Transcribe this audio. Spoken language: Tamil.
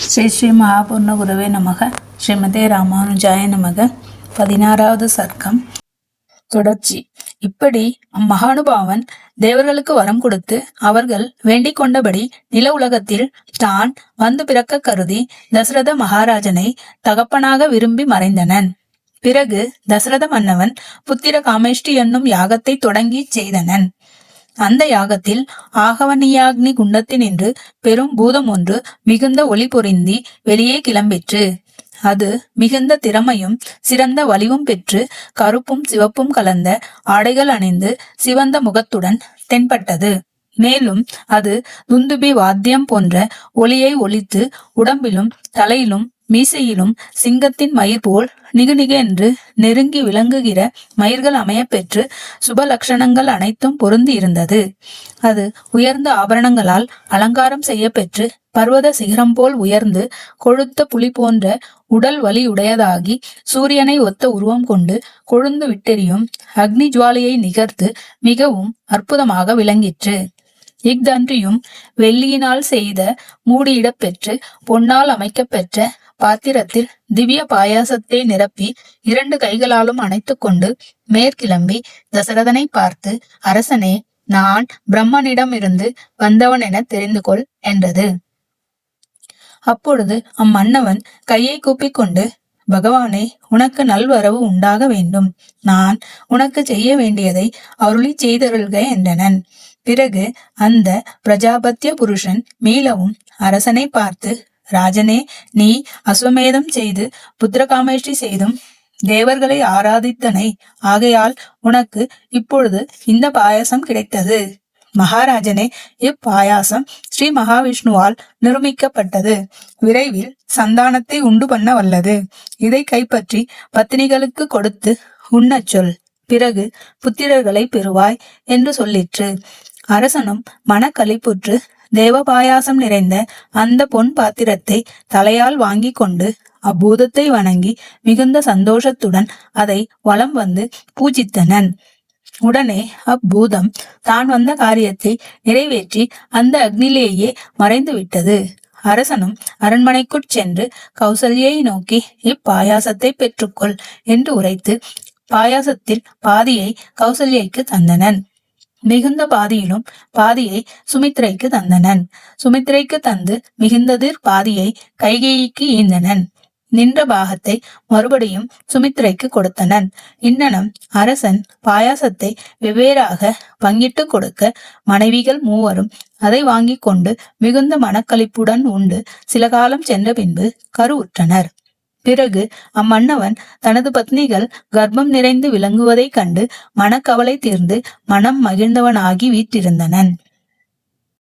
ஸ்ரீ ஸ்ரீ மகாபூர்ண குருவே நமக. ஸ்ரீமதே ராமானுஜாய நமக. 16வது சர்க்கம் தொடர்ச்சி. இப்படி அம்மகானுபாவன் தேவர்களுக்கு வரம் கொடுத்து அவர்கள் வேண்டிக் கொண்டபடி நில உலகத்தில் தான் வந்து பிறக்க கருதி தசரத மகாராஜனை தகப்பனாக விரும்பி மறைந்தனன். பிறகு தசரத மன்னவன் புத்திர காமேஷ்டி என்னும் யாகத்தை தொடங்கி செய்தனன். அந்த யாகத்தில் ஆகவனியாக்னி குண்டத்தினின்று பெரும் பூதம் ஒன்று மிகுந்த ஒளி பொருந்தி வெளியே கிளம்பிற்று. அது மிகுந்த திறமையும் சிறந்த வலிவும் பெற்று கருப்பும் சிவப்பும் கலந்த ஆடைகள் அணிந்து சிவந்த முகத்துடன் தென்பட்டது. மேலும் அது துந்துபி வாத்தியம் போன்ற ஒளியை ஒலித்து உடம்பிலும் தலையிலும் மீசையிலும் சிங்கத்தின் மயிர் போல் நிகுநிக என்று நெருங்கி விளங்குகிற மயிர்கள் அமைய பெற்று சுபலட்சணங்கள் அனைத்தும் பொருந்தி இருந்தது. அது உயர்ந்த ஆபரணங்களால் அலங்காரம் செய்ய பெற்று பர்வத சிகரம் போல் உயர்ந்து கொழுத்த புலி போன்ற உடல் வலியுடையதாகி சூரியனை ஒத்த உருவம் கொண்டு கொழுந்து விட்டெறியும் அக்னி ஜுவாலையை நிகர்த்து மிகவும் அற்புதமாக விளங்கிற்று. இஃதன்றியும் வெள்ளியினால் செய்த மூடியிடப் பெற்று பொன்னால் அமைக்கப்பெற்ற பாத்திரத்தில் திவ்ய பாயாசத்தை நிரப்பி 2 கைகளாலும் அணைத்து கொண்டு மேற்கிளம்பி தசரதனை பார்த்து, அரசனே, நான் பிரம்மனிடம் இருந்து வந்தவன் என தெரிந்து கொள் என்றது. அப்பொழுது அம்மன்னவன் கையை கூப்பிக்கொண்டு, பகவானே, உனக்கு நல்வரவு உண்டாக வேண்டும். நான் உனக்கு செய்ய வேண்டியதை அருளி செய்தருள்க என்றனன். பிறகு அந்த பிரஜாபத்திய புருஷன் மீளவும் அரசனை பார்த்து, ராஜனே, நீ அஸ்வமேதம் செய்து புத்திரகாமேஷ்டி செய்தும் தேவர்களை ஆராதித்தனை, ஆகையால் உனக்கு இப்பொழுது இந்த பாயாசம் கிடைத்தது. மகாராஜனே, இப்பாயாசம் ஸ்ரீ மகாவிஷ்ணுவால் நிர்மிக்கப்பட்டது. விரைவில் சந்தானத்தை உண்டு பண்ண வல்லது. இதை கைப்பற்றி பத்தினிகளுக்கு கொடுத்து உண்ணச் சொல். பிறகு புத்திரர்களை பெறுவாய் என்று சொல்லிற்று. அரசனும் மனக்களிப்புற்று தேவ பாயாசம் நிறைந்த அந்த பொன் பாத்திரத்தை தலையால் வாங்கி கொண்டு அப்பூதத்தை வணங்கி மிகுந்த சந்தோஷத்துடன் அதை வலம் வந்து பூஜித்தனன். உடனே அப்பூதம் தான் வந்த காரியத்தை நிறைவேற்றி அந்த அக்னிலேயே மறைந்து விட்டது. அரசனும் அரண்மனைக்குச் சென்று கௌசல்யை நோக்கி, இப்பாயாசத்தை பெற்றுக்கொள் என்று உரைத்து பாயாசத்தில் பாதியை கௌசல்யைக்கு தந்தனன். மிகுந்த பாதியிலும் பாதியை சுமித்திரைக்கு தந்தனன். சுமித்திரைக்கு தந்து மிகுந்ததிர் பாதியை கைகேயிக்கு ஈந்தனன். நின்ற பாகத்தை மறுபடியும் சுமித்திரைக்கு கொடுத்தனன். இன்னனம் அரசன் பாயாசத்தை வெவ்வேறாக பங்கிட்டு கொடுக்க மனைவிகள் மூவரும் அதை வாங்கி கொண்டு மிகுந்த மனக்களிப்புடன் உண்டு சில காலம் சென்ற பின்பு கருவுற்றனர். பிறகு அம்மன்னவன் தனது பத்னிகள் கர்ப்பம் நிறைந்து விளங்குவதைக் கண்டு மனக்கவலை தீர்ந்து மனம் மகிழ்ந்தவனாகி வீற்றிருந்தனன்.